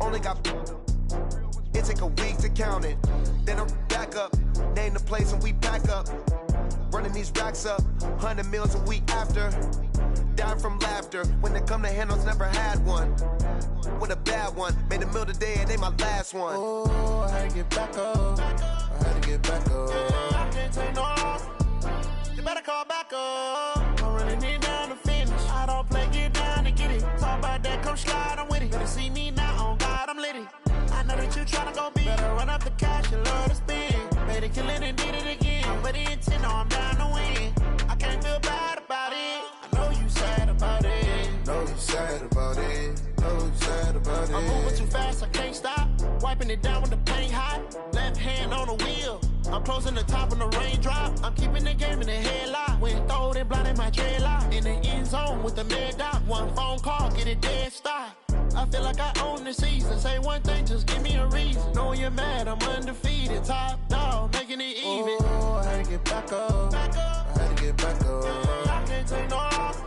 Only got it take a week to count it. Then I'm back up, name the place and we pack up. Running these racks up, 100 meals a week after. Dying from laughter, when they come to handles, never had one. With a bad one, made a meal today and they my last one. Oh, I had to get back up, I had to get back up. I can't take no loss, you better call back up. I'm running it down to finish, I don't play, get down to get it. Talk about that, come slide, I'm with it. Better see me now, on God, I'm litty. I know that you tryna go big, better run up the cash and love to spend. Made a killing and did it again, with the intent, no, I'm down to win. I can't feel bad about it, I know you sad about it. Know you sad about it, know you sad about it. I'm moving too fast, I can't stop. Wiping it down when the paint hot. Left hand on the wheel. I'm closing the top when the raindrop. I'm keeping the game in the headlock. When throwed and blinded my dreadlock. In the end zone with the mad dot. One phone call, get it dead stop. I feel like I own the season. Say one thing, just give me a reason. Knowing you're mad, I'm undefeated. Top dog, making it even. Oh, I had to get back up. Back up. I had to get back up. I can't take no loss.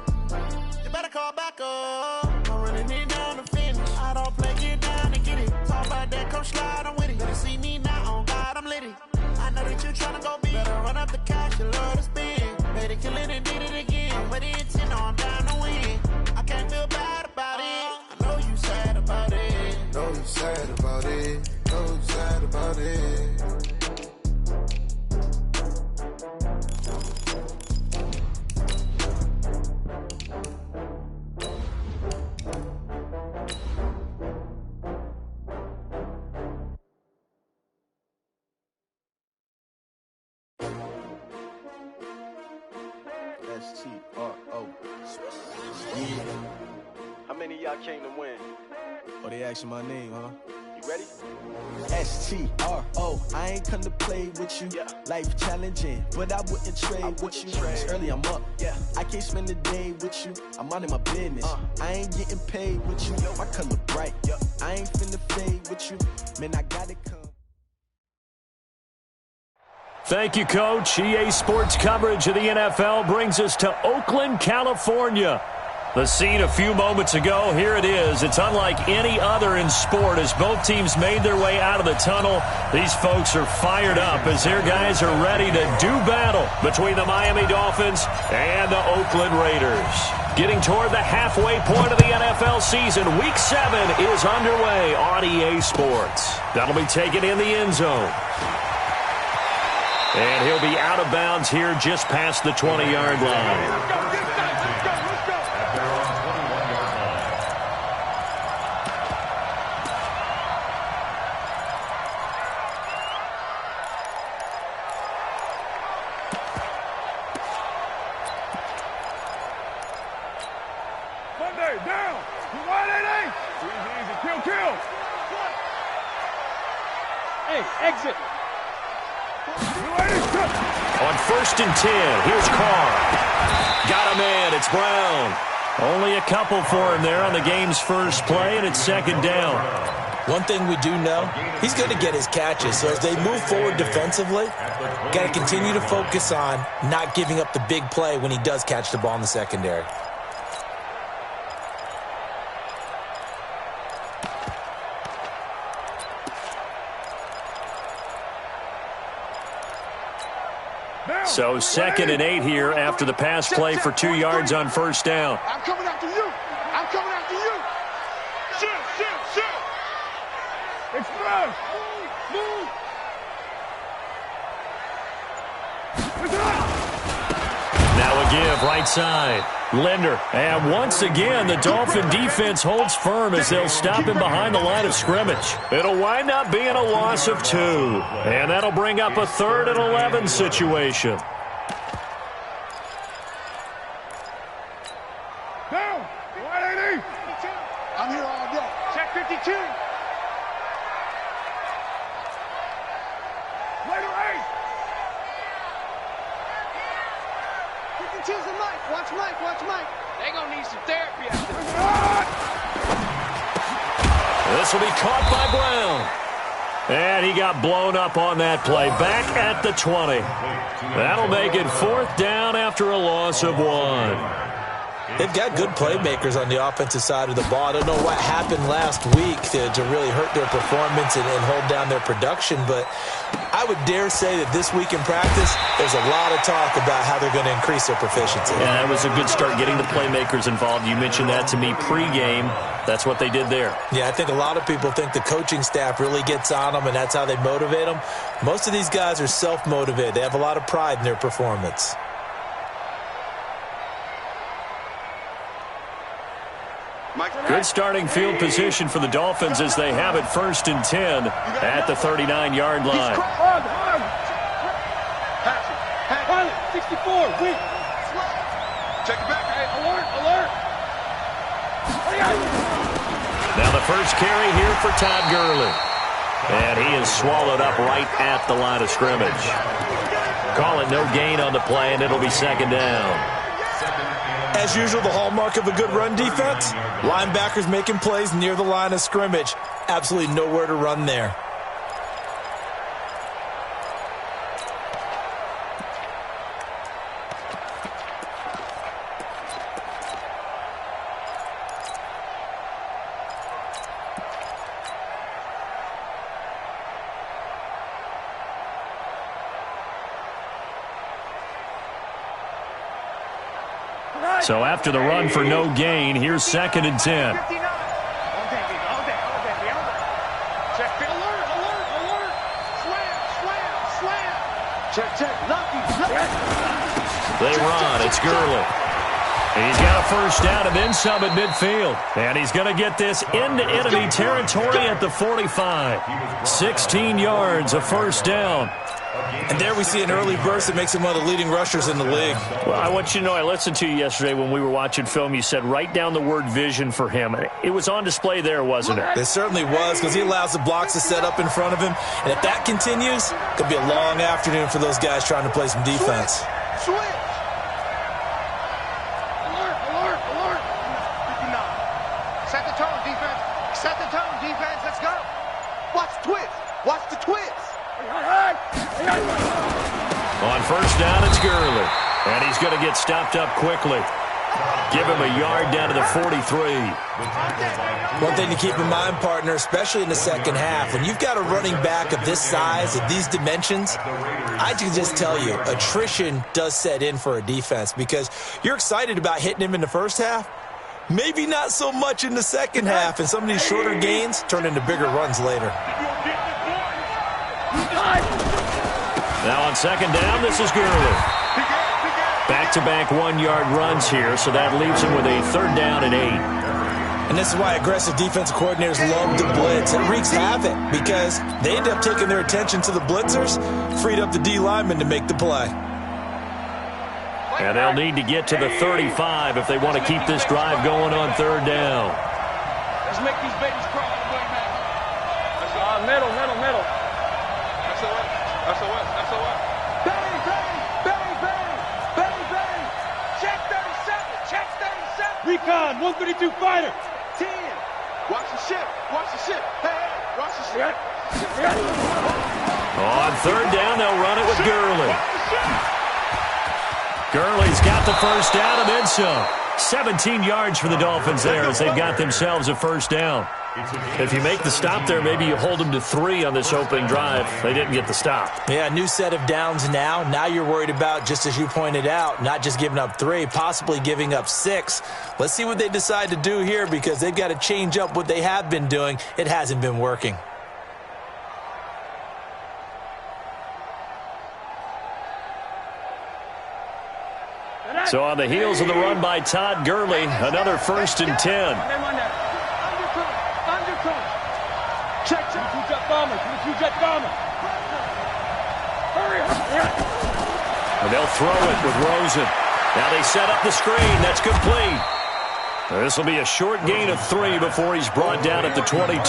You better call back up. I'm running it down to finish. I don't play, get down to get it. Talk about that, come slide, I'm with it. Better see me now, on God, I'm litty. I know that you tryna go big. Better run up the cash, you love to spend. Made a killing and did it again. With the intent, no, I'm down to win. I can't feel bad about it. I know you sad about it. Know you sad about it, know you sad about it. S-T-R-O. Yeah. How many of y'all came to win? Oh, they asking my name, huh? You ready? S-T-R-O. I ain't come to play with you. Yeah. Life challenging, but I wouldn't trade with you. It's early, I'm up. Yeah. I can't spend the day with you. I'm minding my business. I ain't getting paid with you. My color bright. Yeah. I ain't finna fade with you. Man, I gotta come. Thank you, Coach. EA Sports coverage of the NFL brings us to Oakland, California. The scene a few moments ago, here it is. It's unlike any other in sport as both teams made their way out of the tunnel. These folks are fired up as their guys are ready to do battle between the Miami Dolphins and the Oakland Raiders. Getting toward the halfway point of the NFL season, Week 7 is underway on EA Sports. That'll be taken in the end zone. And he'll be out of bounds here just past the 20-yard line. Monday, down. Wide 8-8. Kill. Hey, exit. On 1st and 10, here's Carr. Got him in. It's Brown. Only a couple for him there on the game's first play, and it's 2nd down. One thing we do know, he's going to get his catches. So as they move forward defensively, got to continue to focus on not giving up the big play when he does catch the ball in the secondary. So 2nd and 8 here after the pass play for 2 yards on 1st down. I'm coming after you. I'm coming after you. Shoot. Express. Move. Now a give right side. Linder. And once again, the Dolphin defense holds firm as they'll stop him behind the line of scrimmage. It'll wind up being a loss of 2. And that'll bring up a 3rd and 11 situation. Down. Wide 8-8. I'm here all day. Check 52. Later 8. 52's the Mike. Watch Mike. They're going to need some therapy after this. This will be caught by Brown. And he got blown up on that play. Back at the 20. That'll make it 4th down after a loss of 1. They've got good playmakers on the offensive side of the ball. I don't know what happened last week to really hurt their performance and hold down their production, but I would dare say that this week in practice, there's a lot of talk about how they're going to increase their proficiency. Yeah, that was a good start getting the playmakers involved. You mentioned that to me pregame. That's what they did there. Yeah, I think a lot of people think the coaching staff really gets on them, and that's how they motivate them. Most of these guys are self-motivated. They have a lot of pride in their performance. Good starting field position for the Dolphins as they have it 1st and 10 at the 39-yard line. 64, weak. Check it back. Hey, alert, alert. Now the first carry here for Todd Gurley. And he is swallowed up right at the line of scrimmage. Call it no gain on the play, and it'll be 2nd down. As usual, the hallmark of a good run defense, linebackers making plays near the line of scrimmage. Absolutely nowhere to run there. So after the run for no gain, here's 2nd and 10. Check it, alert, alert, alert. Slam. Check, lucky. They run. It's Gurley. He's got a 1st down and then some at midfield. And he's going to get this into enemy territory at the 45. 16 yards, a 1st down. And there we see an early burst that makes him one of the leading rushers in the league. Well, I want you to know, I listened to you yesterday when we were watching film. You said write down the word vision for him. It was on display there, wasn't it? It certainly was, because he allows the blocks to set up in front of him. And if that continues, it could be a long afternoon for those guys trying to play some defense. Switch. Alert. 59. Set the tone, defense. Set the tone, defense. Let's go. Watch the twist. On 1st down, it's Gurley. And he's going to get stopped up quickly. Give him a yard down to the 43. One thing to keep in mind, partner, especially in the second half, when you've got a running back of this size, of these dimensions, I can just tell you, attrition does set in for a defense because you're excited about hitting him in the first half. Maybe not so much in the second half, and some of these shorter gains turn into bigger runs later. Now on 2nd down, this is Gurley. Back-to-back 1-yard runs here, so that leaves him with a 3rd down and 8. And this is why aggressive defensive coordinators love to blitz. It wreaks havoc because they end up taking their attention to the blitzers, freed up the D linemen to make the play. And they'll need to get to the 35 if they want to keep this drive going on 3rd down. Let's make these babies crawl all the way back. Middle. SOS. Bang. Check 37. Recon, 132 fighter. 10. Watch the ship. Hey, watch the ship. On 3rd down, they'll run it with Gurley. Gurley's got the 1st down and then some. 17 yards for the Dolphins there as they've got themselves a 1st down. If you make the stop there, maybe you hold them to 3 on this opening drive. They didn't get the stop. Yeah, new set of downs now. Now you're worried about, just as you pointed out, not just giving up 3, possibly giving up 6. Let's see what they decide to do here because they've got to change up what they have been doing. It hasn't been working. So on the heels of the run by Todd Gurley, another 1st and 10. Check. Two-jet bomber. Hurry. And they'll throw it with Rosen. Now they set up the screen. That's complete. This will be a short gain of 3 before he's brought down at the 22.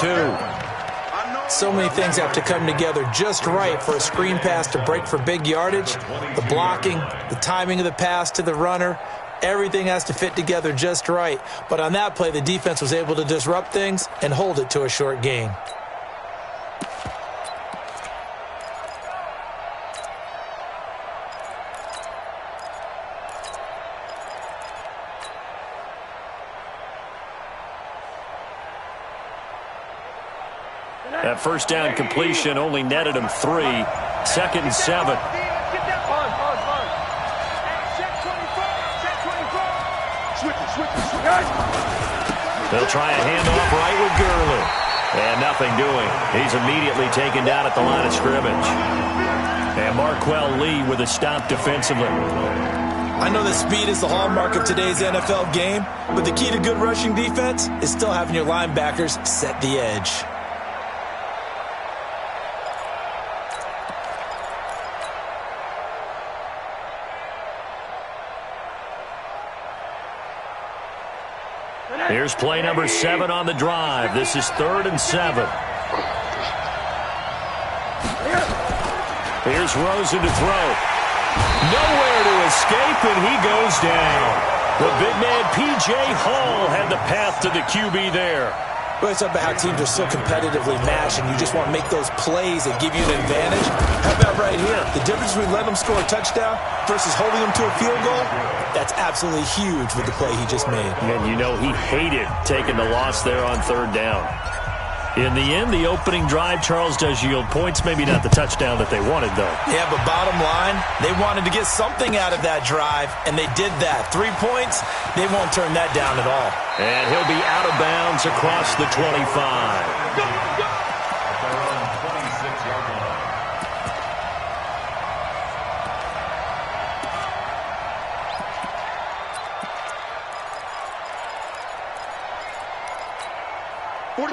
So many things have to come together just right for a screen pass to break for big yardage. The blocking, the timing of the pass to the runner, everything has to fit together just right. But on that play, the defense was able to disrupt things and hold it to a short gain. That first down completion only netted him 3. 2nd and 7. They'll try a handoff right with Gurley. And nothing doing. He's immediately taken down at the line of scrimmage. And Marquell Lee with a stop defensively. I know that speed is the hallmark of today's NFL game, but the key to good rushing defense is still having your linebackers set the edge. Here's play number 7 on the drive. This is 3rd and 7. Here's Rosen to throw. Nowhere to escape, and he goes down. The big man, P.J. Hall, had the path to the QB there. Well, it's about how teams are so competitively matched, and you just want to make those plays that give you an advantage. How about right here? The difference between letting them score a touchdown versus holding them to a field goal, that's absolutely huge with the play he just made. And you know he hated taking the loss there on 3rd down. In the end, the opening drive, Charles, does yield points. Maybe not the touchdown that they wanted, though. Yeah, but bottom line, they wanted to get something out of that drive, and they did that. 3 points, they won't turn that down at all. And he'll be out of bounds across the 25.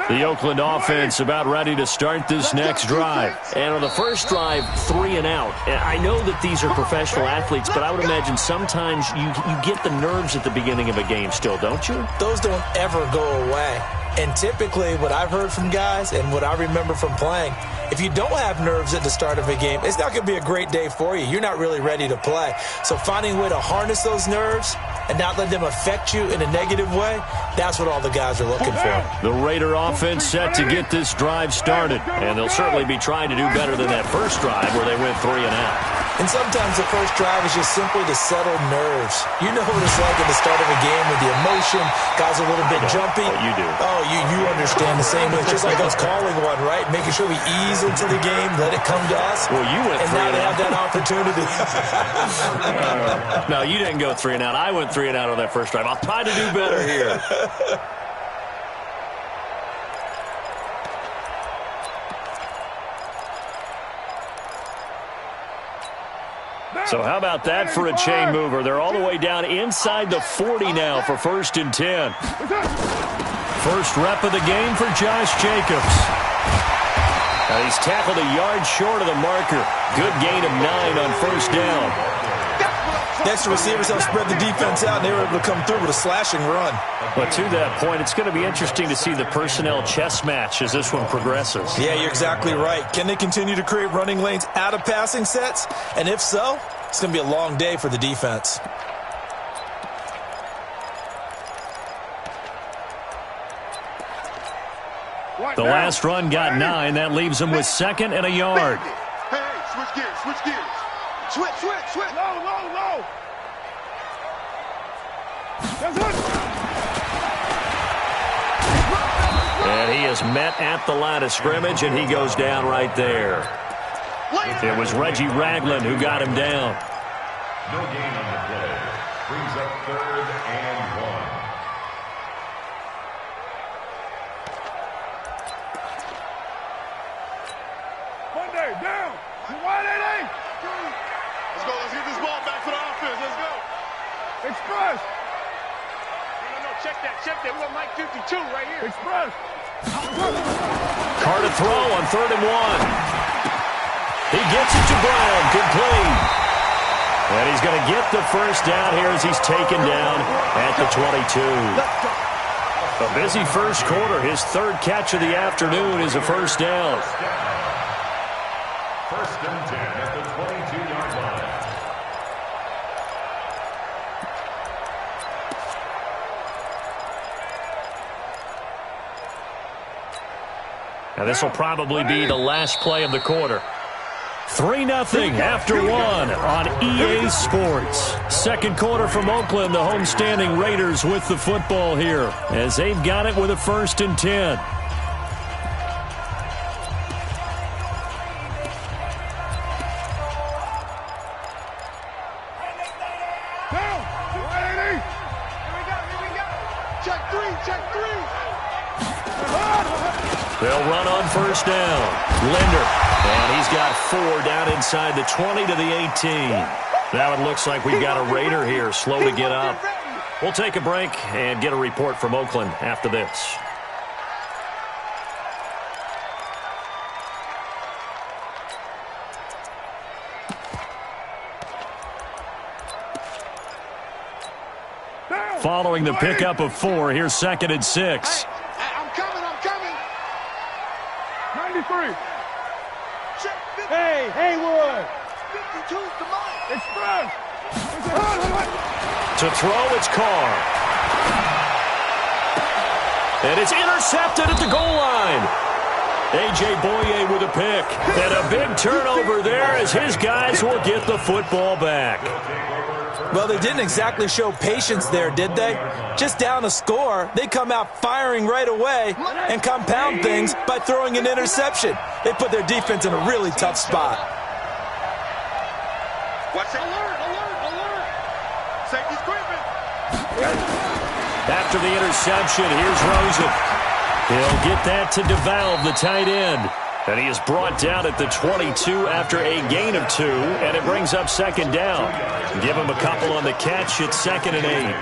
The Oakland offense about ready to start this next drive. And on the first drive, 3 and out. And I know that these are professional athletes, but I would imagine sometimes you get the nerves at the beginning of a game still, don't you? Those don't ever go away. And typically what I've heard from guys and what I remember from playing, if you don't have nerves at the start of a game, it's not going to be a great day for you. You're not really ready to play. So finding a way to harness those nerves and not let them affect you in a negative way, that's what all the guys are looking for. The Raider offense set to get this drive started, and they'll certainly be trying to do better than that first drive where they went 3 and out. And sometimes the first drive is just simply to settle nerves. You know what it's like at the start of a game with the emotion, guys are a little bit jumpy. Oh, you do. Oh, you understand the same way. It's just like us calling one, right? Making sure we ease into the game, let it come to us. Well, you went 3 and out. And now they have that opportunity. No, you didn't go 3 and out. I went 3 and out on that first drive. I'll try to do better here. So how about that for a chain mover? They're all the way down inside the 40 now for 1st and 10. First rep of the game for Josh Jacobs. Now he's tackled a yard short of the marker. Good gain of 9 on 1st down. Next, the receivers helped spread the defense out, and they were able to come through with a slashing run. But to that point, it's going to be interesting to see the personnel chess match as this one progresses. Yeah, you're exactly right. Can they continue to create running lanes out of passing sets? And if so, it's going to be a long day for the defense. The last run got 9. That leaves him with 2nd and a yard. Hey, switch gears, switch gears. Switch. Low. And he is met at the line of scrimmage, and he goes down right there. It was Reggie Ragland who got him down. No gain on the play. Brings up 3rd and 1. Monday, down. Wide 8. Let's go. Let's get this ball back for the offense. Let's go. Express. No. Check that. We got Mike 52 right here. Express. Carr to throw on 3rd and 1. He gets it to Brown. Complete. And he's going to get the first down here as he's taken down at the 22. A busy first quarter. His 3rd catch of the afternoon is a first down. 1st and 10 at the 22-yard line. Now this will probably be the last play of the quarter. 3-0 after 1 on EA Sports. Second quarter from Oakland, the homestanding Raiders with the football here as they've got it with a 1st and 10. They'll run on first down. Linder, and he's got 4 down inside the 20 to the 18. Now it looks like we've got a Raider here, slow to get up. We'll take a break and get a report from Oakland after this. Following the pickup of 4, here's 2nd and 6. I'm coming. 93. Hey, Haywood. 52's the mark. Express. To throw, it's Carr. And it's intercepted at the goal line. A.J. Boye with a pick. And a big turnover there as his guys will get the football back. Well, they didn't exactly show patience there, did they? Just down a score, they come out firing right away and compound things by throwing an interception. They put their defense in a really tough spot. Watch it. Alert. Safety's creeping. After the interception, here's Rosen. He'll get that to DeValve, the tight end. And he is brought down at the 22 after a gain of 2, and it brings up 2nd down. Give him a couple on the catch. It's 2nd and 8.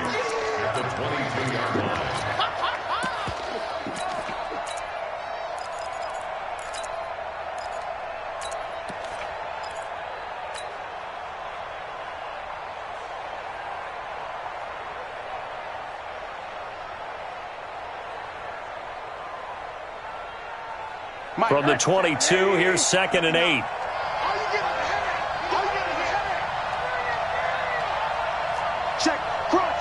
From the 22, here's 2nd and 8. Check, crunch.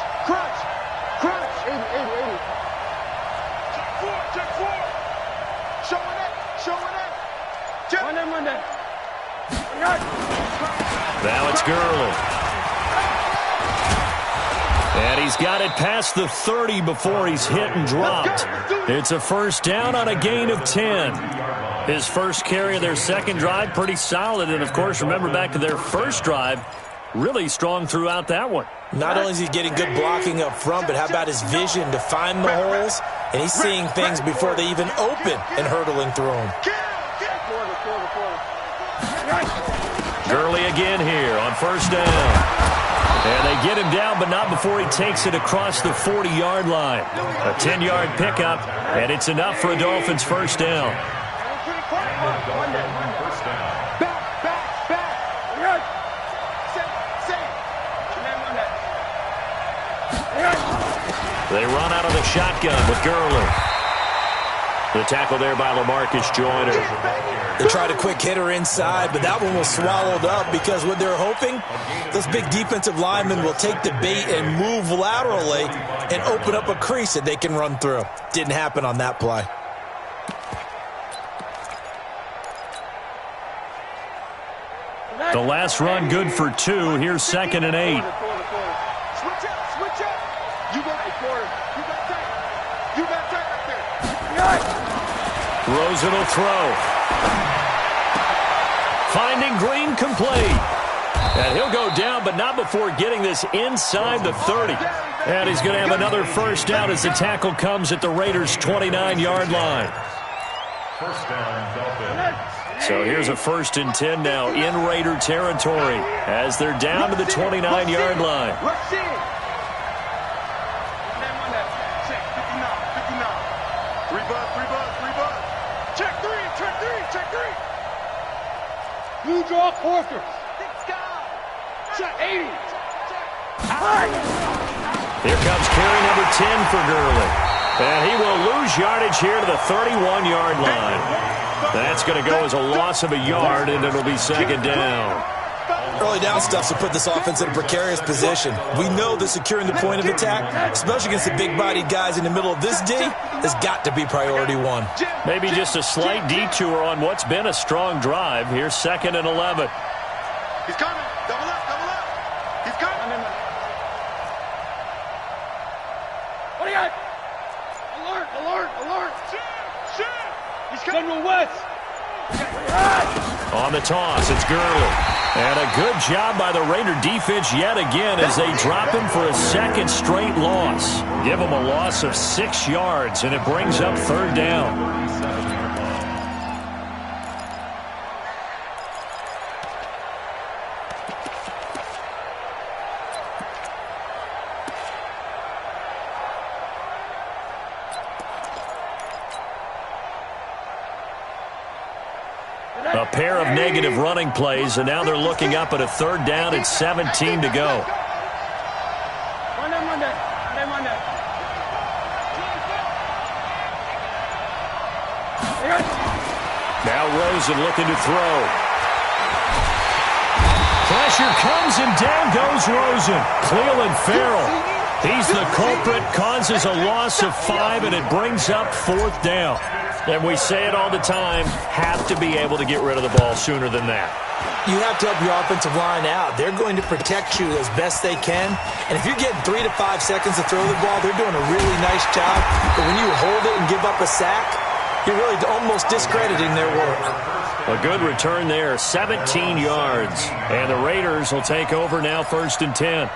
80. Check 4. Showing it. Check. Monday. Now it's Gurley. And he's got it past the 30 before he's hit and dropped. It's a first down on a gain of 10. His first carry of their second drive, pretty solid. And, of course, remember back to their first drive, really strong throughout that one. Not only is he getting good blocking up front, but how about his vision to find the holes? And he's seeing things before they even open and hurdling through them. Gurley again here on first down. And they get him down, but not before he takes it across the 40-yard line. A 10-yard pickup, and it's enough for a Dolphins first down. They run out of the shotgun with Gurley. The tackle there by LaMarcus Joyner. They tried a quick hitter inside, but that one was swallowed up because what they're hoping, those big defensive linemen will take the bait and move laterally and open up a crease that they can run through. Didn't happen on that play. The last run good for 2. Here's 2nd and 8. Switch up. You got tight right there. Rosen will throw. Finding Green complete. And he'll go down, but not before getting this inside the 30. And he's going to have another first down as the tackle comes at the Raiders' 29-yard line. First down, Dolphins. So here's a 1st and 10 now in Raider territory as they're down to the 29-yard line. Blue draw, Porter. Check 80. Here comes carry number 10 for Gurley. And he will lose yardage here to the 31-yard line. That's going to go as a loss of a yard, and it'll be 2nd down. Early down stuff to put this offense in a precarious position. We know that securing the point of attack, especially against the big-bodied guys in the middle of this D, has got to be priority 1. Maybe just a slight detour on what's been a strong drive. Here's 2nd and 11. He's coming. Double up. He's coming. What do you got? Alert. Shit. He's coming west. On the toss, it's Gurley. And a good job by the Raider defense yet again as they drop him for a 2nd straight loss. Give him a loss of 6 yards, and it brings up 3rd down. A pair of negative running plays, and now they're looking up at a 3rd down and 17 to go. Now Rosen looking to throw. Pressure comes, and down goes Rosen. Cleveland Farrell. He's the culprit, causes a loss of 5, and it brings up 4th down. And we say it all the time, have to be able to get rid of the ball sooner than that. You have to help your offensive line out. They're going to protect you as best they can. And if you're getting 3 to 5 seconds to throw the ball, they're doing a really nice job. But when you hold it and give up a sack, you're really almost discrediting their work. A good return there, 17 yards. And the Raiders will take over now, 1st and 10.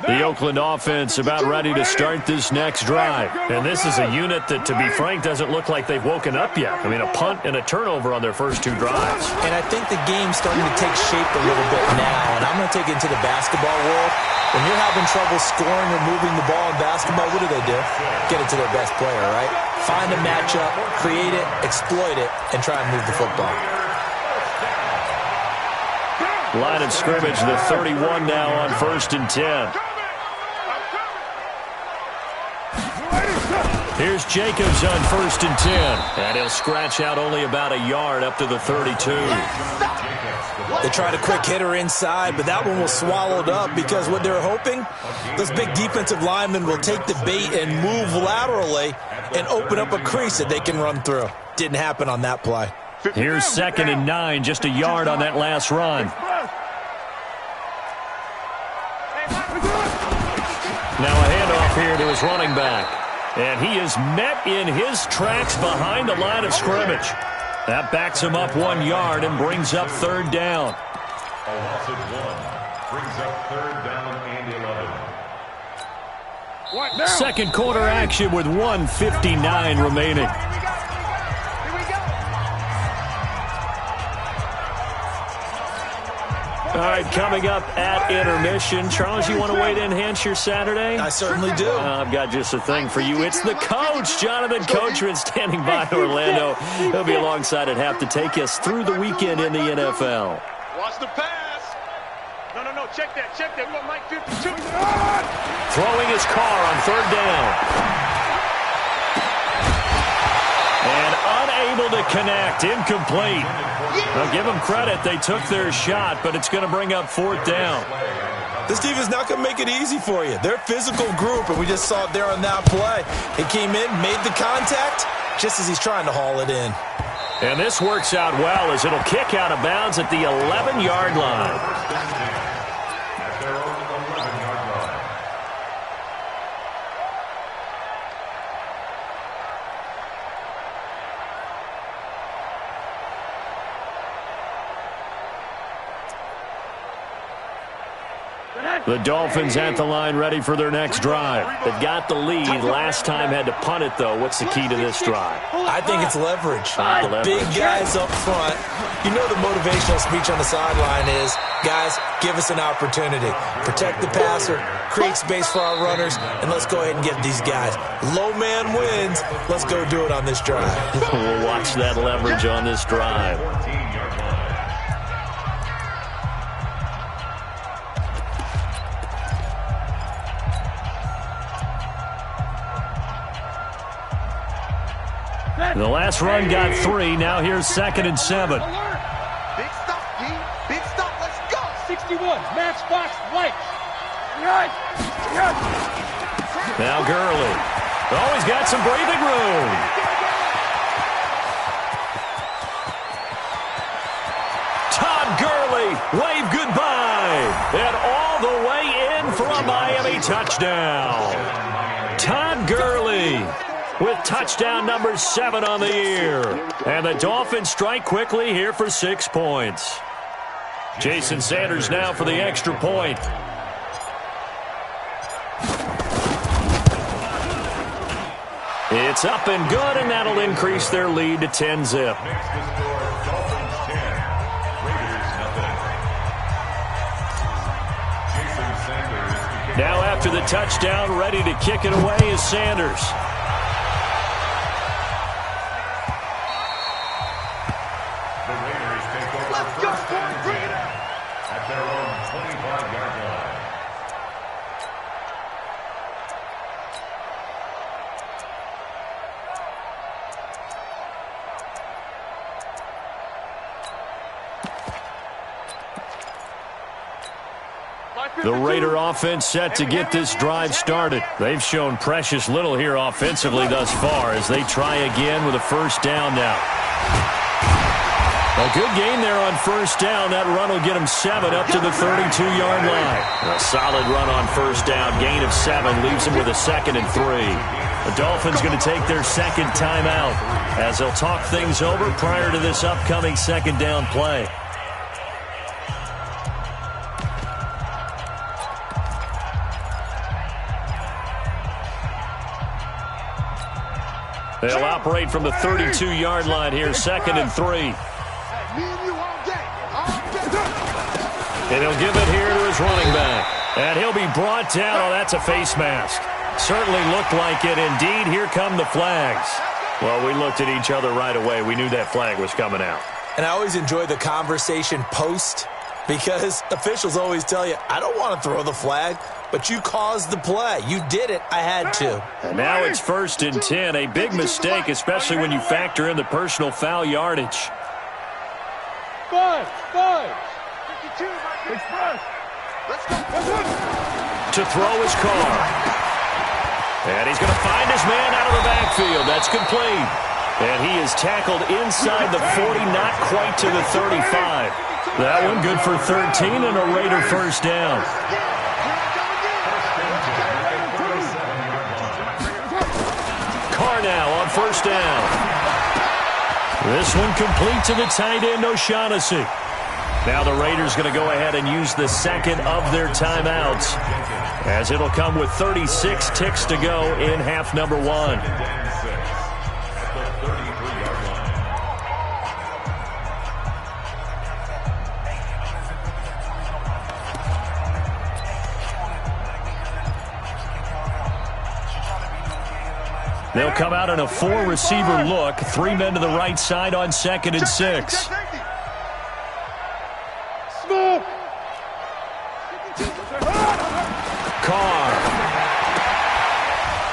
The Oakland offense about ready to start this next drive. And this is a unit that, to be frank, doesn't look like they've woken up yet. I mean, a punt and a turnover on their first 2 drives. And I think the game's starting to take shape a little bit now. And I'm going to take it into the basketball world. When you're having trouble scoring or moving the ball in basketball, what do? Get it to their best player, right? Find a matchup, create it, exploit it, and try and move the football. Line of scrimmage, the 31 now on 1st and 10. Here's Jacobs on 1st and 10. And he'll scratch out only about a yard up to the 32. They tried a quick hitter inside, but that one was swallowed up because what they're hoping, those big defensive linemen will take the bait and move laterally and open up a crease that they can run through. Didn't happen on that play. Here's 2nd and 9, just a yard on that last run. Now a handoff here to his running back. And he is met in his tracks behind the line of scrimmage. That backs him up 1 yard and brings up 3rd down. A loss of 1 brings up 3rd down and 11. Second quarter action with 1:59 remaining. All right, coming up at intermission. Charles, you want to wait to enhance your Saturday? I certainly do. I've got just a thing for you. It's the coach, Jonathan Coachman, standing by in Orlando. He'll be alongside at half to take us through the weekend in the NFL. Watch the pass. No, check that. We want Mike 52. Throwing his car on 3rd down. And unable to connect, incomplete. Now give them credit, they took their shot, but it's going to bring up 4th down. This defense is not going to make it easy for you. They're a physical group, and we just saw it there on that play. He came in, made the contact, just as he's trying to haul it in. And this works out well as it'll kick out of bounds at the 11-yard line. The Dolphins at the line ready for their next drive. They've got the lead. Last time had to punt it, though. What's the key to this drive? I think it's leverage. The big guys up front. You know the motivational speech on the sideline is, guys, give us an opportunity. Protect the passer, create space for our runners, and let's go ahead and get these guys. Low man wins. Let's go do it on this drive. We'll watch that leverage on this drive. The last run got 3. Now here's 2nd and 7. Big stop, D. Big stop. Let's go. 61. Matchbox White. Now Gurley. Oh, he's got some breathing room. Todd Gurley, wave goodbye. And all the way in for a Miami touchdown. Todd Gurley with touchdown number 7 on the year. And the Dolphins strike quickly here for 6 points. Jason Sanders now for the extra point. It's up and good, and that'll increase their lead to 10-zip. Next to score, Dolphins 10, Raiders nothing. after the touchdown. Ready to kick it away is Sanders. The Raiders take over first and 10 at their own 25-yard line. The Raider offense set to get this drive started. They've shown precious little here offensively thus far as they try again with a first down now. A good gain there on first down. That run will get them 7 up to the 32-yard line. A solid run on first down. Gain of 7 leaves them with a 2nd and 3. The Dolphins going to take their second timeout as they'll talk things over prior to this upcoming second down play. They'll operate from the 32-yard line here, 2nd and 3. And he'll give it here to his running back. And he'll be brought down. Oh, that's a face mask. Certainly looked like it. Indeed, here come the flags. Well, we looked at each other right away. We knew that flag was coming out. And I always enjoy the conversation post because officials always tell you, I don't want to throw the flag, but you caused the play. You did it. I had to. And now it's 1st and 10. A big mistake, especially when you factor in the personal foul yardage. 5. 52, Express. Let's go. To throw his car. And he's going to find his man out of the backfield. That's complete. And he is tackled inside the 40, not quite to the 35. That one good for 13 and a Raider first down. Carr now on first down. This one complete to the tight end, O'Shaughnessy. Now the Raiders going to go ahead and use the second of their timeouts as it'll come with 36 ticks to go in half number 1. They'll come out in a 4-receiver look. 3 men to the right side on 2nd and 6. Carr.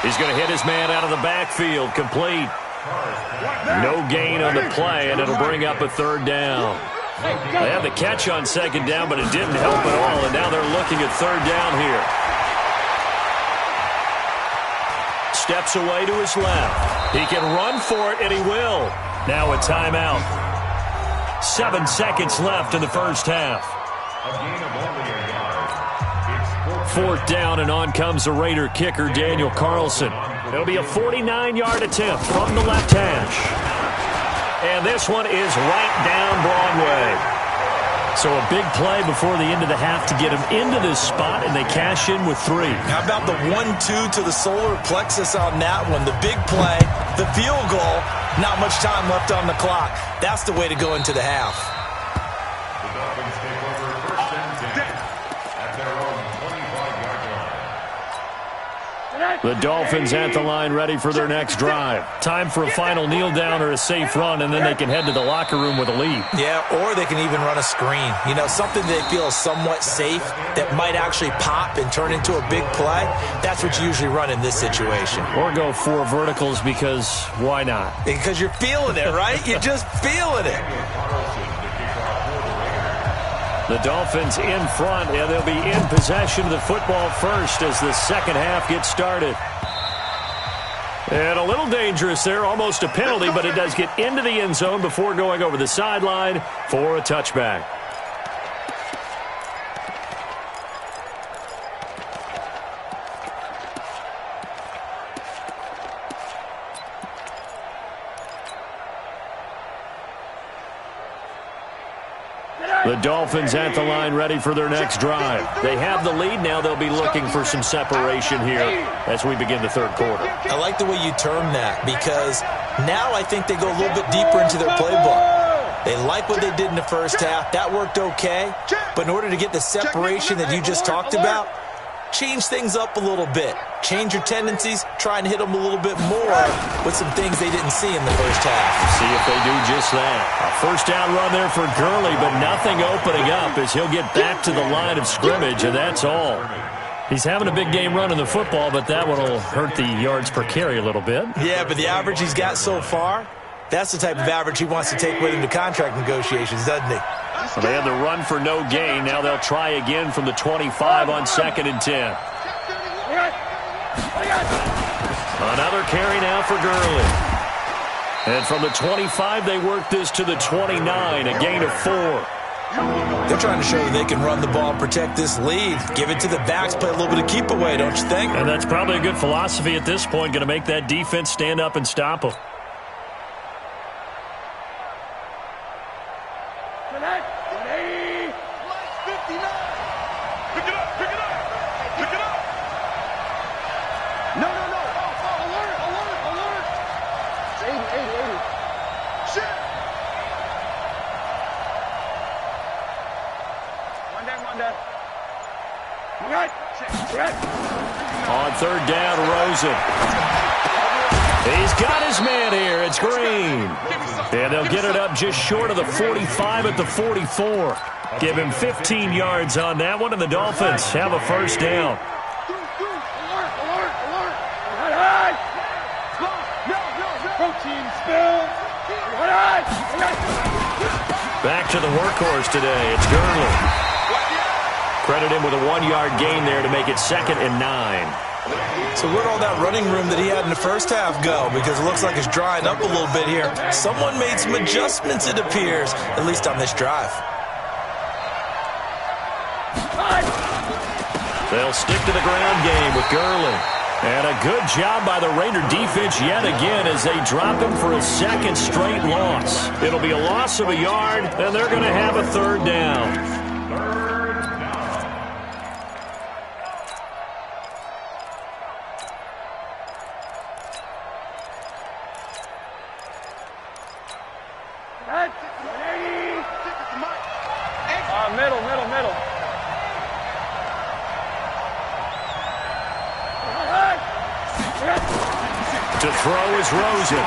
He's going to hit his man out of the backfield. Complete. No gain on the play, and it'll bring up a 3rd down. They had the catch on 2nd down, but it didn't help at all, and now they're looking at 3rd down here. Steps away to his left. He can run for it, and he will. Now a timeout. 7 seconds left in the first half. A gain of only a yard. 4th down, and on comes the Raider kicker, Daniel Carlson. It'll be a 49-yard attempt from the left hash. And this one is right down Broadway. So a big play before the end of the half to get him into this spot, and they cash in with 3. How about the 1-2 to the solar plexus on that one? The big play, the field goal, not much time left on the clock. That's the way to go into the half. The Dolphins take over 1st and 10 at their own 25-yard line. The Dolphins at the line ready for their next drive. Time for a final kneel down or a safe run, and then they can head to the locker room with a lead. Yeah, or they can even run a screen. You know, something they feel is somewhat safe that might actually pop and turn into a big play. That's what you usually run in this situation. Or go 4 verticals because why not? Because you're feeling it, right? You're just feeling it. The Dolphins in front, and they'll be in possession of the football first as the second half gets started. And a little dangerous there, almost a penalty, but it does get into the end zone before going over the sideline for a touchback. The Dolphins at the line ready for their next drive. They have the lead. Now they'll be looking for some separation here as we begin the 3rd quarter. I like the way you term that because now I think they go a little bit deeper into their playbook. They like what they did in the first half. That worked okay. But in order to get the separation that you just talked about, change things up a little bit. Change your tendencies, try and hit them a little bit more with some things they didn't see in the first half. See if they do just that. A first down run there for Gurley, but nothing opening up as he'll get back to the line of scrimmage, and that's all. He's having a big game running the football, but that one will hurt the yards per carry a little bit. Yeah, but the average he's got so far, that's the type of average he wants to take with him to contract negotiations, doesn't he? Well, they had the run for no gain. Now they'll try again from the 25 on 2nd and 10. Another carry now for Gurley. And from the 25, they work this to the 29, a gain of 4. They're trying to show that they can run the ball and protect this lead. Give it to the backs, play a little bit of keep away, don't you think? And that's probably a good philosophy at this point, going to make that defense stand up and stop them. On 3rd down, Rosen. He's got his man here. It's Green. And they'll get it up just short of the 45 at the 44. Give him 15 yards on that one, and the Dolphins have a first down. Back to the workhorse today. It's Gurley. Credit him with a 1-yard gain there to make it 2nd and 9. So where'd all that running room that he had in the first half go? Because it looks like it's drying up a little bit here. Someone made some adjustments, it appears, at least on this drive. They'll stick to the ground game with Gurley. And a good job by the Raider defense yet again as they drop him for a 2nd straight loss. It'll be a loss of a yard, and they're going to have a 3rd down. Middle. To throw is Rosen.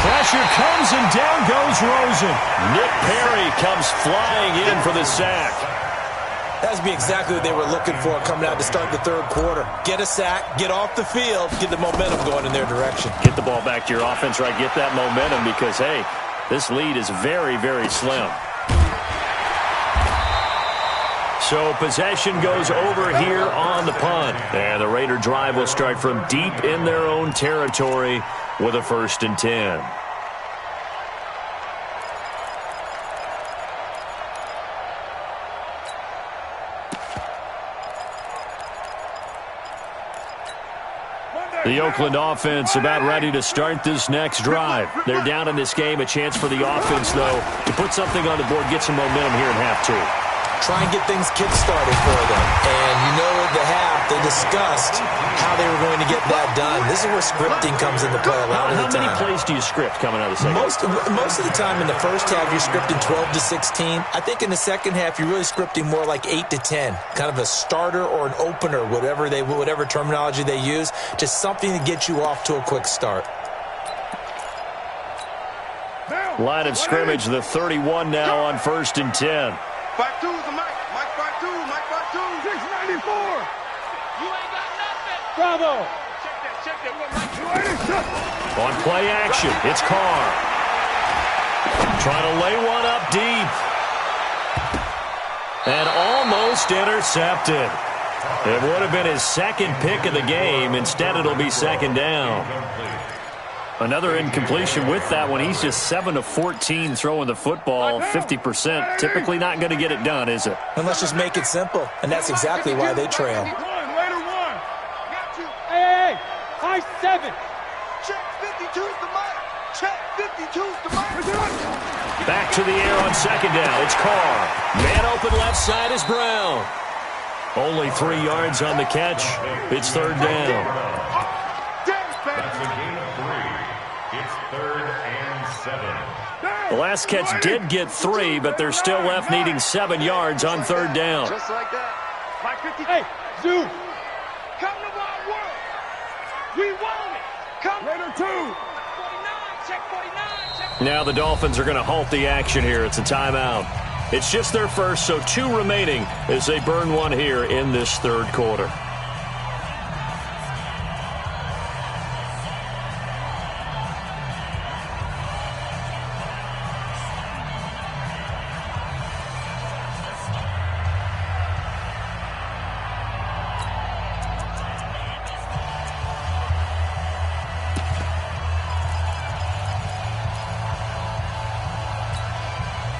Pressure comes and down goes Rosen. Nick Perry comes flying in for the sack. That would be exactly what they were looking for coming out to start the 3rd quarter. Get a sack, get off the field, get the momentum going in their direction. Get the ball back to your offense, right? Get that momentum because, hey, this lead is very, very slim. So possession goes over here on the punt. And the Raider drive will start from deep in their own territory with a 1st and 10. The Oakland offense about ready to start this next drive. They're down in this game. A chance for the offense, though, to put something on the board, get some momentum here in half 2. Try and get things kick-started for them. And you know at the half, they discussed how they were going to get that done. This is where scripting comes into play a lot of the time. How many plays do you script coming out of the second? Most of the time in the first half, you're scripting 12 to 16. I think in the second half, you're really scripting more like 8 to 10. Kind of a starter or an opener, whatever terminology they use. Just something to get you off to a quick start. Line of scrimmage, the 31 now on 1st and 10. 5-2 is the Mike. Mike 5-2. Mike 5-2. 694. You ain't got nothing. Bravo. Check that. What, Mike? On play action, it's Carr. Trying to lay one up deep. And almost intercepted. It would have been his 2nd pick of the game. Instead, it'll be 2nd down. Another incompletion with that one. He's just 7 of 14 throwing the football, 50%. Typically not going to get it done, is it? And let's just make it simple. And that's exactly why they trail. Hey, high 7. Check 52's the mic. Check 52's the mic. Back to the air on 2nd down. It's Carr. Man open left side is Brown. Only 3 yards on the catch. It's 3rd down. The last catch did get 3, but they're still left needing 7 yards on 3rd down. Just like that. Mike 50. Hey, Zoo. Come to Wild World. We want it. Come. Raider 2. 49, check 49. Now the Dolphins are going to halt the action here. It's a timeout. It's just their first, so 2 remaining as they burn one here in this third quarter.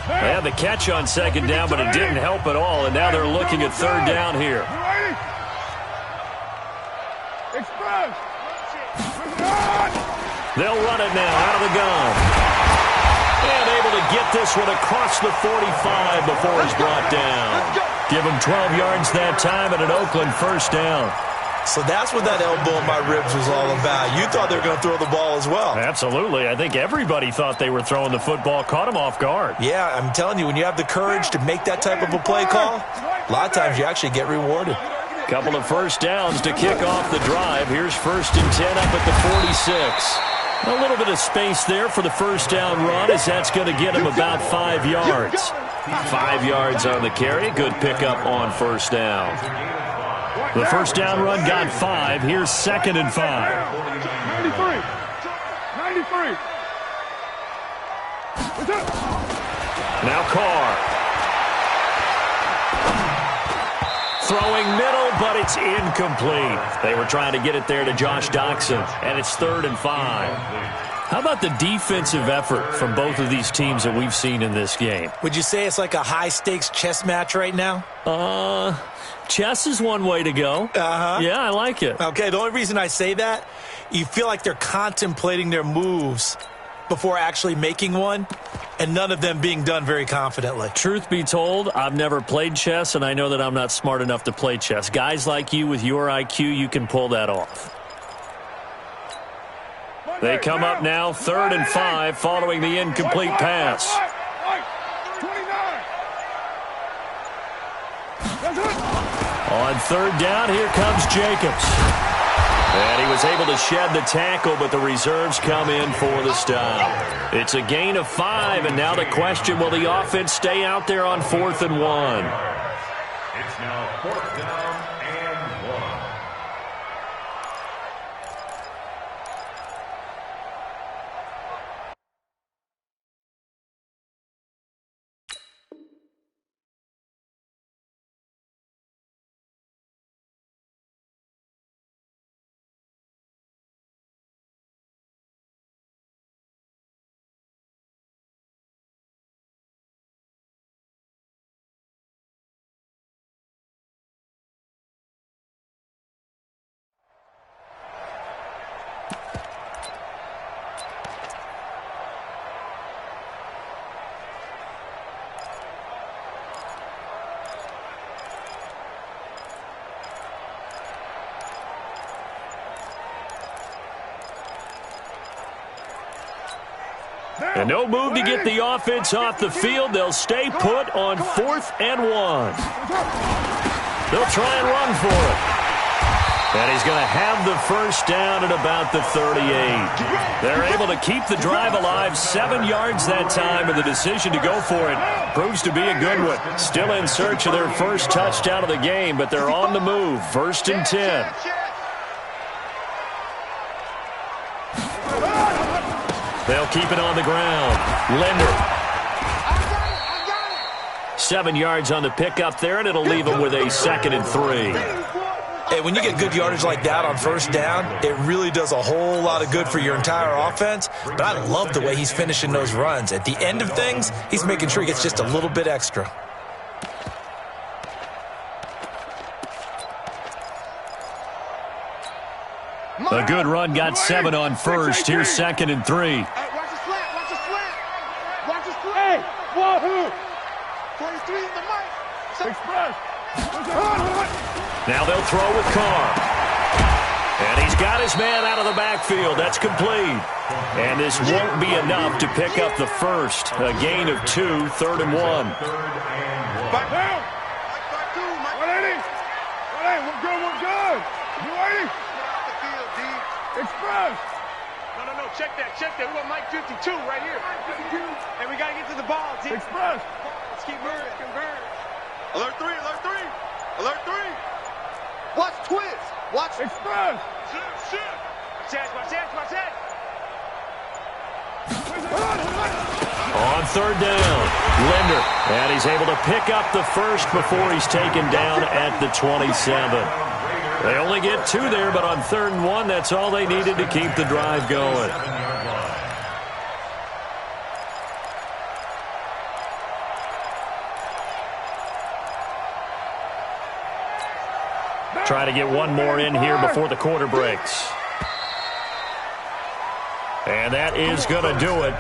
They had the catch on second down, but it didn't help at all, and now they're looking at third down here. Express. They'll run it now out of the gun. And able to get this one across the 45 before it's brought down. Give them 12 yards that time and an Oakland first down. So that's what that elbow in my ribs was all about. You thought they were going to throw the ball as well. Absolutely. I think everybody thought they were throwing the football, caught him off guard. Yeah, I'm telling you, when you have the courage to make that type of a play call, a lot of times you actually get rewarded. Couple of first downs to kick off the drive. Here's 1st and 10 up at the 46. A little bit of space there for the first down run, as that's going to get him about 5 yards. 5 yards on the carry. Good pickup on first down. The first down run got 5. Here's 2nd and 5. 93. Now Carr. Throwing middle, but it's incomplete. They were trying to get it there to Josh Doxson, and it's 3rd and 5. How about the defensive effort from both of these teams that we've seen in this game? Would you say it's like a high-stakes chess match right now? Chess is one way to go. Uh-huh. Yeah, I like it. Okay, the only reason I say that, you feel like they're contemplating their moves before actually making one, and none of them being done very confidently. Truth be told, I've never played chess, and I know that I'm not smart enough to play chess. Guys like you with your IQ, you can pull that off. They come up now, 3rd and 5, following the incomplete pass. On 3rd down, here comes Jacobs. And he was able to shed the tackle, but the reserves come in for the stop. It's a gain of 5, and now the question, will the offense stay out there on 4th and 1? It's now 4th down and 1. And no move to get the offense off the field. They'll stay put on 4th and 1. They'll try and run for it. And he's going to have the first down at about the 38. They're able to keep the drive alive, 7 yards that time, and the decision to go for it proves to be a good one. Still in search of their first touchdown of the game, but they're on the move. 1st and 10. They'll keep it on the ground. Linder. 7 yards on the pickup there, and it'll leave them with a 2nd and 3. Hey, when you get good yardage like that on first down, it really does a whole lot of good for your entire offense. But I love the way he's finishing those runs. At the end of things, he's making sure he gets just a little bit extra. A good run, got 7 on first. Here's 2nd and 3. Watch the slant, watch the slant. Watch the slant. Hey, wahoo! 43 in the mic. Express. Now they'll throw with Carr. And he's got his man out of the backfield. That's complete. And this won't be enough to pick up the first. A gain of 2, 3rd and 1. Back down. 180. We're good. You ready? Get off the field, D. Express. No. Check that. We want Mike 52 right here. And we got to get to the ball, D. Express. Let's keep moving. Converge. Alert 3. Alert 3. Watch twist. Watch. Express. Shit. Watch that. On third down, Linder, and he's able to pick up the first before he's taken down at the 27. They only get 2 there, but on 3rd and 1, that's all they needed to keep the drive going. Try to get one more in here before the quarter breaks. And that is going to do it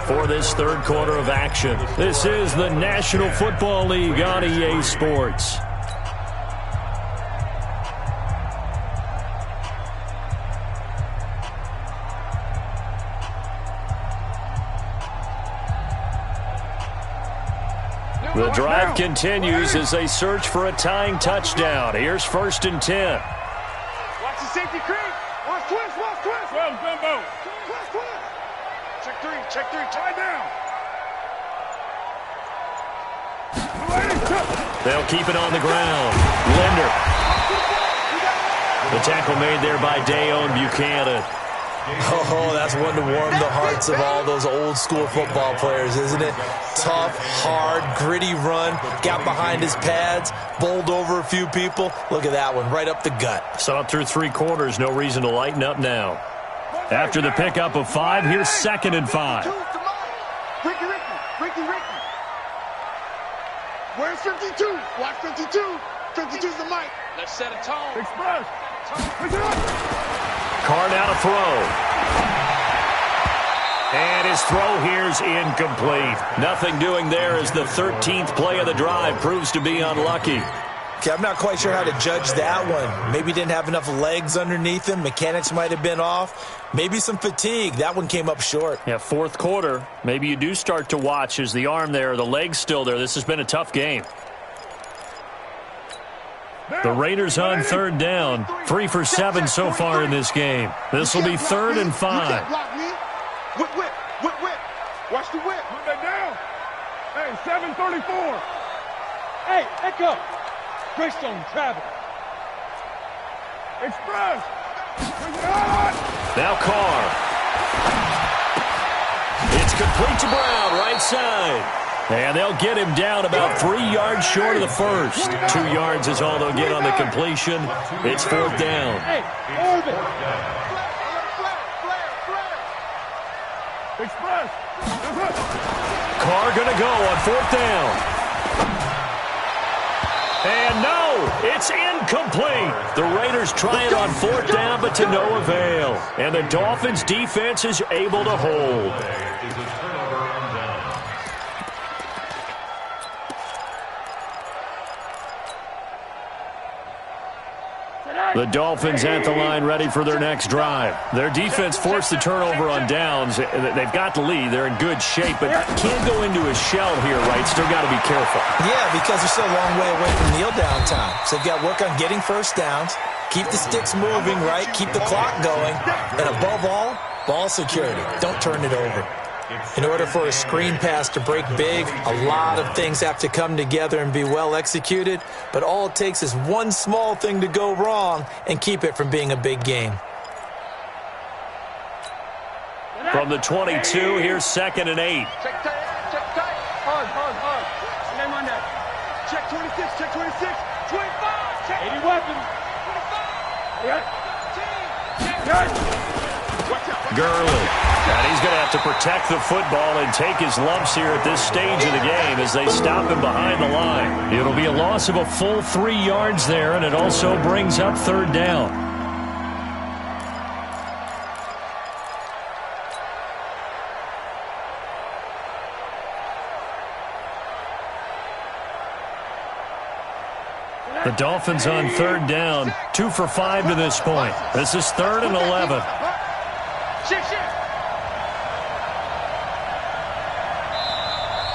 for this third quarter of action. This is the National Football League on EA Sports. The drive continues as they search for a tying touchdown. Here's 1st and 10. Watch the safety creep. Watch twist. Well, Jumbo. Twist. Check 3. Tie down. They'll keep it on the ground. Linder. The tackle made there by Dayon Buchanan. Oh, that's one to warm the hearts of all those old-school football players, isn't it? Tough, hard, gritty run, got behind his pads, bowled over a few people. Look at that one, right up the gut. Saw it through 3 quarters, no reason to lighten up now. After the pickup of 5, here's 2nd and 5. Ricky. Where's 52? Watch 52. 52's the mic. Let's set a tone. Express. Carr now to throw. And his throw here's incomplete. Nothing doing there as the 13th play of the drive proves to be unlucky. Okay, I'm not quite sure how to judge that one. Maybe didn't have enough legs underneath him. Mechanics might have been off. Maybe some fatigue. That one came up short. Yeah, 4th quarter. Maybe you do start to watch as the arm there, the leg's still there. This has been a tough game. The Raiders on 3rd down. 3 for 7 so far in this game. This will be 3rd and 5. Whip. Watch the whip. Move that down. Hey, 734. Hey, Echo. Greystone travel. Express. Now Carr. It's complete to Brown, right side. And they'll get him down about 3 yards short of the first. 2 yards is all they'll get on the completion. It's 4th down. Hey, Orbit. Express. Carr going to go on 4th down. And no, it's incomplete. The Raiders try it on 4th down, but to no avail. And the Dolphins' defense is able to hold. The Dolphins at the line ready for their next drive. Their defense forced the turnover on downs. They've got the lead. They're in good shape, but can't go into a shell here, right? Still got to be careful. Yeah, because they're still a long way away from kneel down time. So they've got to work on getting first downs, keep the sticks moving, right? Keep the clock going. And above all, ball security. Don't turn it over. In order for a screen pass to break big, a lot of things have to come together and be well executed, but all it takes is one small thing to go wrong and keep it from being a big game. From the 22, here's 2nd and 8. Check tight. Hard. Name on that. Check 26. 25. Check 80 weapons. 25. Gurley. And he's going to have to protect the football and take his lumps here at this stage of the game as they stop him behind the line. It'll be a loss of a full 3 yards there, and it also brings up 3rd down. The Dolphins on 3rd down, 2 for 5 to this point. This is 3rd and 11.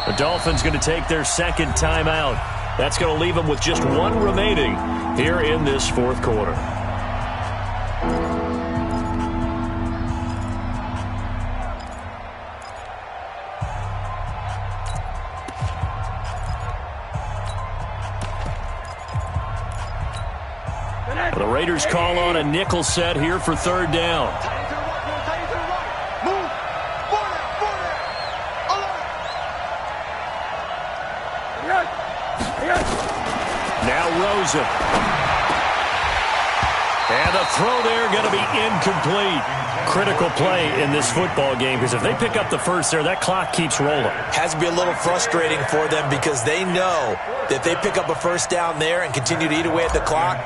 The Dolphins going to take their 2nd timeout. That's going to leave them with just one remaining here in this fourth quarter. The Raiders call on a nickel set here for third down. Now Rosen. And the throw there going to be incomplete. Critical play in this football game because if they pick up the first there, that clock keeps rolling. Has to be a little frustrating for them because they know that if they pick up a first down there and continue to eat away at the clock,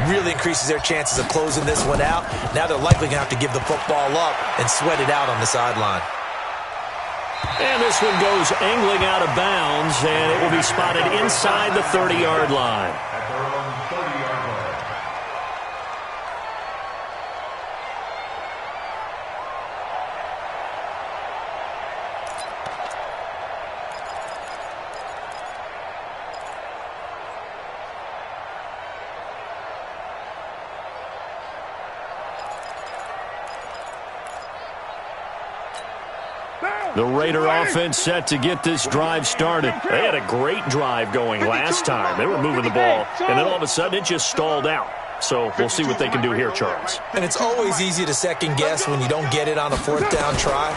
really increases their chances of closing this one out. Now they're likely going to have to give the football up and sweat it out on the sideline. And this one goes angling out of bounds, and it will be spotted inside the 30-yard line. At their own 30-yard line. The Raider offense set to get this drive started. They had a great drive going last time. They were moving the ball, and then all of a sudden it just stalled out. So we'll see what they can do here, Charles. And it's always easy to second guess when you don't get it on a fourth down try.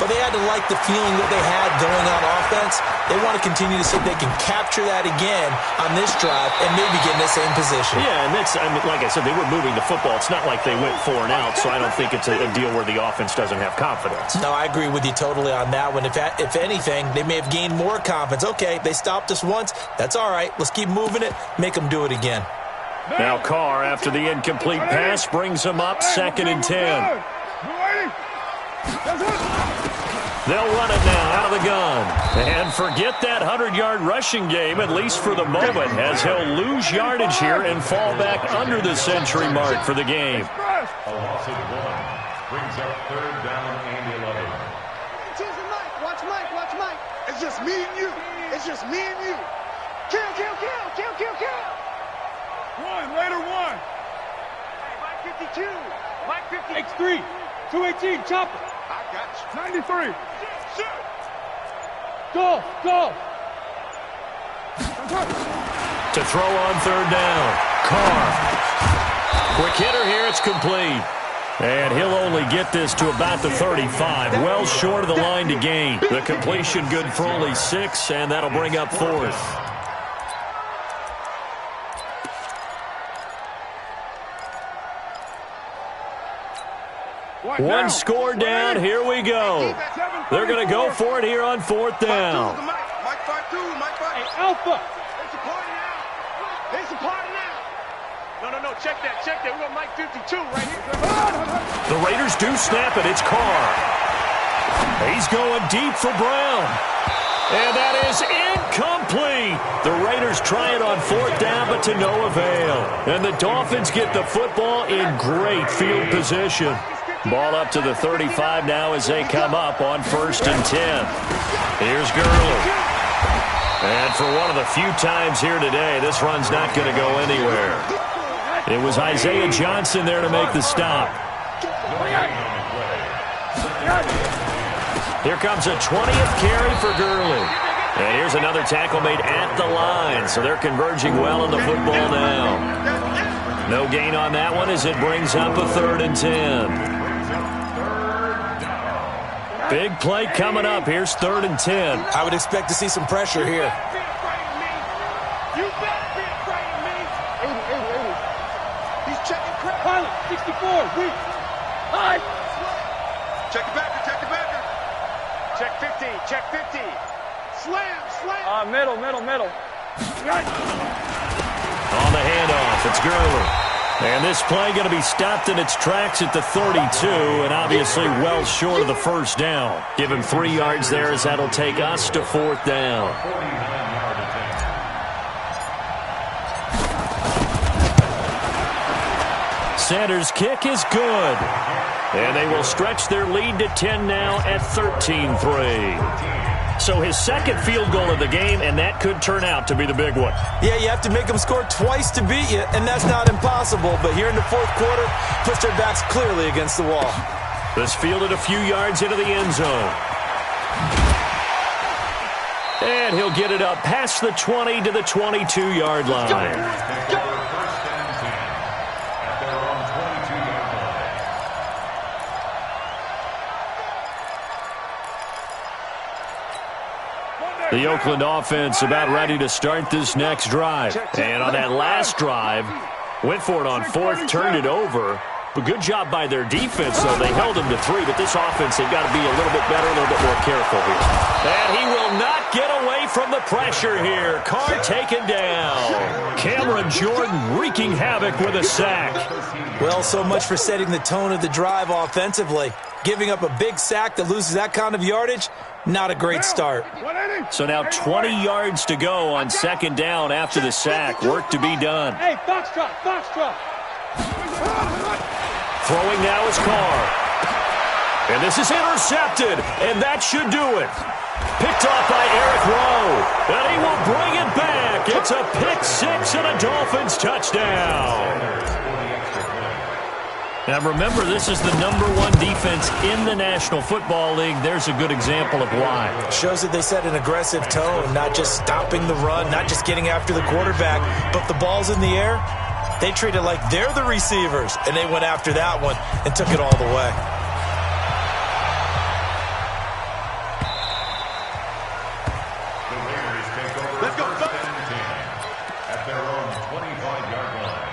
But they had to like the feeling that they had going on offense. They want to continue to see if they can capture that again on this drive and maybe get in the same position. Yeah, and that's, I mean, like I said, they were moving the football. It's not like they went 4 and out, so I don't think it's a deal where the offense doesn't have confidence. No, I agree with you totally on that one. If anything, they may have gained more confidence. Okay, they stopped us once. That's all right. Let's keep moving it. Make them do it again. Now Carr, after the incomplete pass, brings them up 2nd and 10. They'll run it now out of the gun. And forget that 100-yard rushing game, at least for the moment, as he'll lose yardage here and fall back under the century mark for the game. A loss of 1 brings up third down and 11. Watch Mike, watch Mike. It's just me and you. It's just me and you. Kill, kill, kill, kill, kill, kill. Later one. Hey, Mike 52. Mike 50. X3. 218. Chopper. I got you. 93. Shoot. Go. To throw on third down. Carr. Quick hitter here. It's complete. And he'll only get this to about the 35. Well short of the line to gain. The completion good for only 6, and that'll bring up 4th. One score down. Here we go. They're going to go for it here on 4th down. Mike 5-2. Mike 5. Hey, Alpha. It's a party now. It's a party now. No. Check that. We got Mike 52 right here. The Raiders do snap it. It's Carr. He's going deep for Brown. And that is incomplete. The Raiders try it on 4th down, but to no avail. And the Dolphins get the football in great field position. Ball up to the 35 now as they come up on 1st and 10. Here's Gurley. And for one of the few times here today, this run's not going to go anywhere. It was Isaiah Johnson there to make the stop. Here comes a 20th carry for Gurley. And here's another tackle made at the line, so they're converging well on the football now. No gain on that one as it brings up a 3rd and 10. Big play coming up. Here's 3rd and 10. I would expect to see some pressure here. You better be afraid of me. 80. He's checking crap. Pilot, 64. Weak. High. Check it backer. Check 50. Check 50. Slam. Middle. On the handoff, it's Gurley. And this play going to be stopped in its tracks at the 32, and obviously well short of the first down. Give him 3 yards there as that'll take us to 4th down. Sanders' kick is good. And they will stretch their lead to 10 now at 13-3. So his second field goal of the game, and that could turn out to be the big one. Yeah, you have to make them score twice to beat you, and that's not impossible. But here in the fourth quarter, push their backs clearly against the wall. This fielded a few yards into the end zone. And he'll get it up past the 20 to the 22-yard line. The Oakland offense about ready to start this next drive. And on that last drive, went for it on fourth, turned it over. But good job by their defense, though. They held them to 3, but this offense, they've got to be a little bit better, a little bit more careful here. And he will not get away from the pressure here. Carr taken down. Cameron Jordan wreaking havoc with a sack. Well, so much for setting the tone of the drive offensively. Giving up a big sack that loses that kind of yardage, not a great start. So now 20 yards to go on second down after the sack. Work to be done. Hey, foxtrot, foxtrot. Throwing now is Carr. And this is intercepted, and that should do it. Picked off by Eric Rowe, and he will bring it back. It's a pick-6 and a Dolphins touchdown. Now remember, this is the #1 defense in the National Football League. There's a good example of why. Shows that they set an aggressive tone, not just stopping the run, not just getting after the quarterback, but the ball's in the air. They treat it like they're the receivers, and they went after that one and took it all the way. The Raiders take over first and 10 at their own 25-yard line.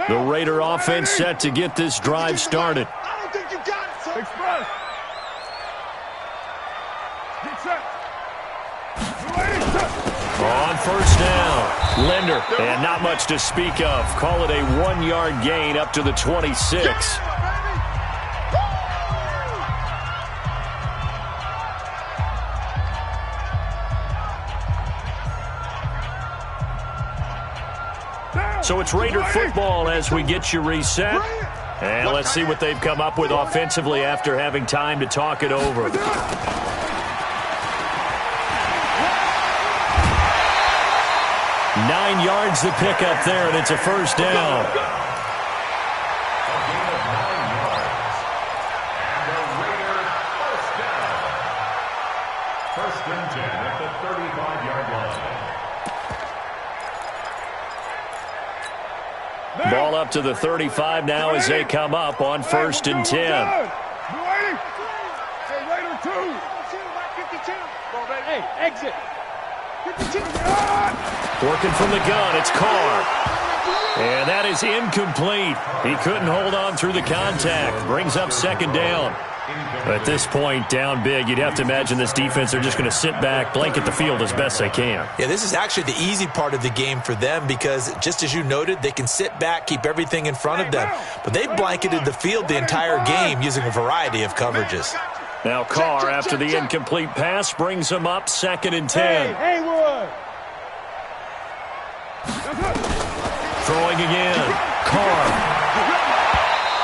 The Raider offense set to get this drive started. I don't think you got it, son. Express. Get set. On first down, Linder, and not much to speak of. Call it a 1-yard gain up to the 26. So it's Raider football as we get you reset. And let's see what they've come up with offensively after having time to talk it over. 9 yards to pick up there, and it's a first down. A gain of 9 yards. And the Raider first down. First and 10 at the 35-yard line. Ball up to the 35 now as they come up on first and 10. Hey, Raider 2. Hey, exit. Working from the gun, it's Carr. And that is incomplete. He couldn't hold on through the contact. Brings up second down. At this point, down big, you'd have to imagine this defense, they're just going to sit back, blanket the field as best they can. Yeah, this is actually the easy part of the game for them because, just as you noted, they can sit back, keep everything in front of them. But they blanketed the field the entire game using a variety of coverages. Now Carr, after the incomplete pass, brings him up second and 10. Hey, Haywood. Throwing again. Carr.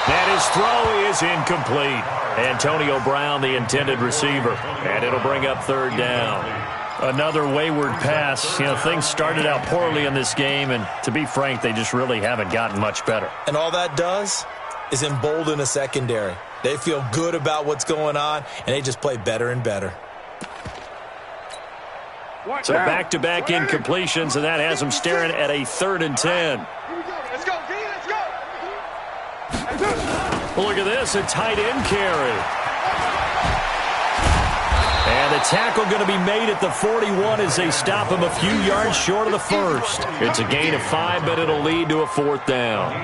And his throw is incomplete. Antonio Brown, the intended receiver. And it'll bring up third down. Another wayward pass. You know, things started out poorly in this game, and to be frank, they just really haven't gotten much better. And all that does is embolden a secondary. They feel good about what's going on, and they just play better and better. So back-to-back incompletions, and that has them staring at a third and 10. Let's go, D, let's go. Look at this, a tight end carry. And the tackle going to be made at the 41 as they stop him a few yards short of the first. It's a gain of 5, but it'll lead to a fourth down.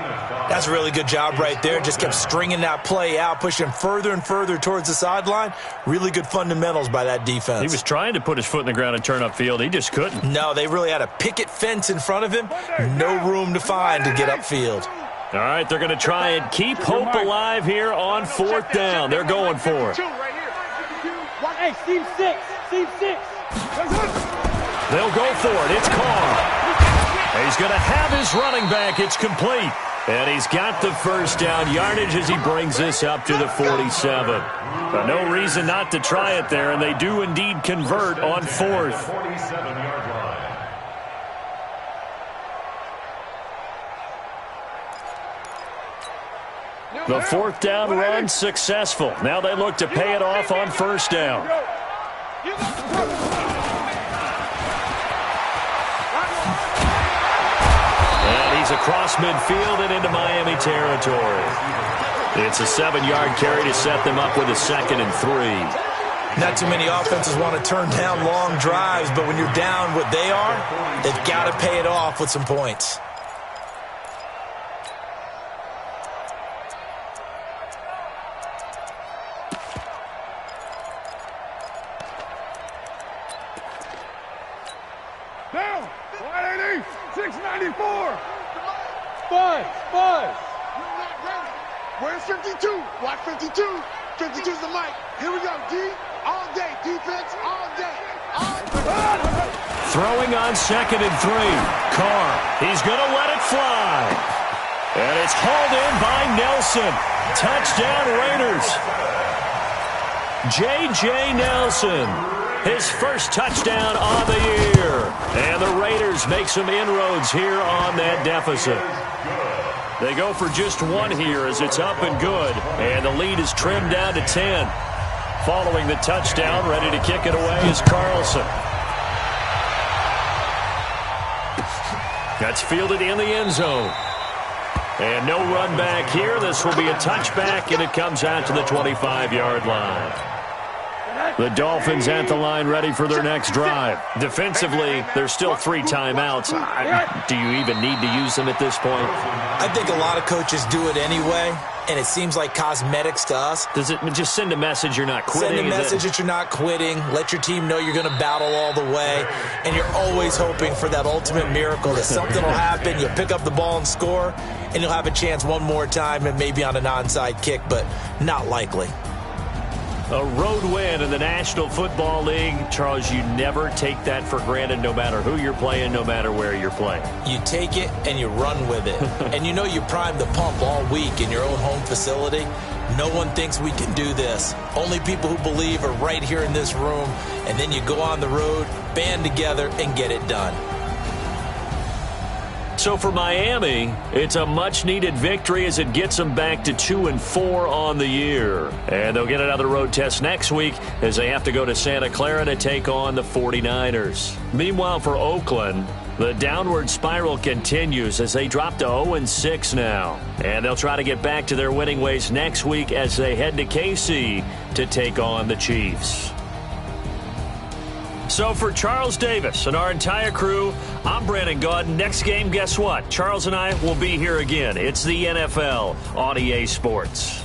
That's a really good job right there. Just kept stringing that play out, pushing further and further towards the sideline. Really good fundamentals by that defense. He was trying to put his foot in the ground and turn upfield. He just couldn't. No, they really had a picket fence in front of him. No room to find to get upfield. All right, they're going to try and keep hope alive here on fourth down. They're going for it. Hey, Steve 6. Steve 6. They'll go for it. It's Carr. He's going to have his running back. It's complete. And he's got the first down yardage as he brings this up to the 47. But no reason not to try it there, and they do indeed convert on fourth. 47-yard line. The fourth down run successful. Now they look to pay it off on first down. And he's across midfield and into Miami territory. It's a 7-yard carry to set them up with a 2nd and 3. Not too many offenses want to turn down long drives, but when you're down what they are, they've got to pay it off with some points. Down. 180. 694. Five. Where's 52? Block 52. 52's the mic. Here we go, D. All day. Defense all day. Throwing on 2nd and 3. Carr. He's going to let it fly. And it's hauled in by Nelson. Touchdown Raiders. J.J. Nelson. His first touchdown on the year. And the Raiders make some inroads here on that deficit. They go for just one here as it's up and good. And the lead is trimmed down to 10. Following the touchdown, ready to kick it away is Carlson. That's fielded in the end zone. And no run back here. This will be a touchback, and it comes out to the 25-yard line. The Dolphins at the line ready for their next drive. Defensively, there's still 3 timeouts. Do you even need to use them at this point? I think a lot of coaches do it anyway, and it seems like cosmetics to us. Does it just send a message you're not quitting? Send a message that you're not quitting. Let your team know you're going to battle all the way, and you're always hoping for that ultimate miracle that something will happen, you'll pick up the ball and score, and you'll have a chance one more time and maybe on an onside kick, but not likely. A road win in the National Football League. Charles, you never take that for granted no matter who you're playing, no matter where you're playing. You take it and you run with it. And you know you primed the pump all week in your own home facility. No one thinks we can do this. Only people who believe are right here in this room. And then you go on the road, band together, and get it done. So for Miami, it's a much-needed victory as it gets them back to 2-4 on the year. And they'll get another road test next week as they have to go to Santa Clara to take on the 49ers. Meanwhile, for Oakland, the downward spiral continues as they drop to 0-6 now. And they'll try to get back to their winning ways next week as they head to KC to take on the Chiefs. So for Charles Davis and our entire crew, I'm Brandon Gaudin. Next game, guess what? Charles and I will be here again. It's the NFL on EA Sports.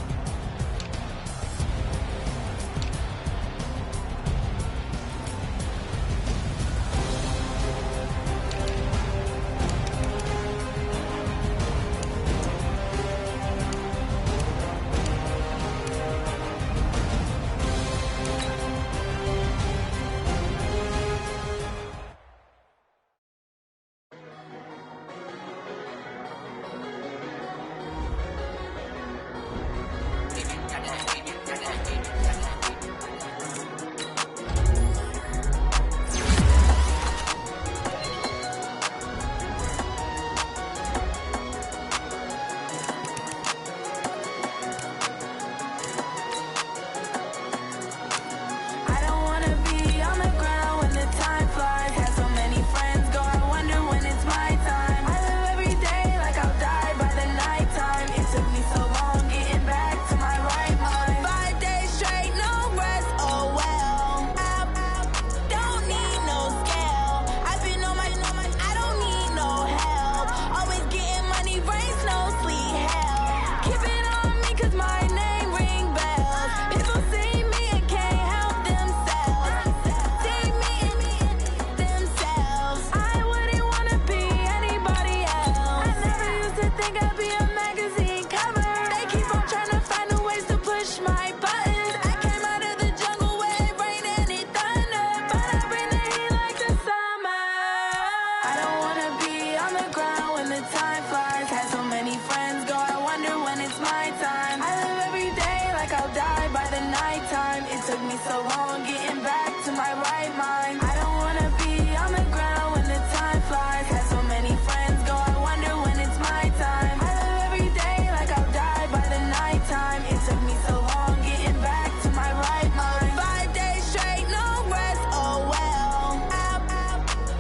so long getting back to my right mind. I don't wanna be on the ground when the time flies. Had so many friends go, I wonder when it's my time. I live every day like I'll die by the nighttime. It took me so long getting back to my right mind. 5 days straight, no rest, oh well.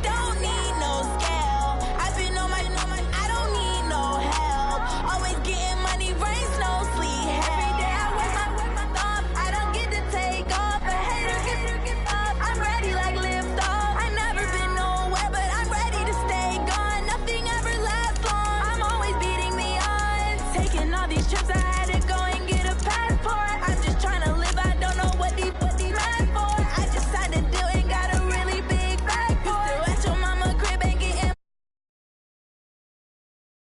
Don't need no scale. I've been on my, I don't need no help. Always getting money, rains, no sleep. Every day I work my thumb. I don't get to take off. A hater get up. I'm ready like lift off. I never been nowhere, but I'm ready to stay gone. Nothing ever lasts long. I'm always beating the odds. Taking all these trips, I had to go and get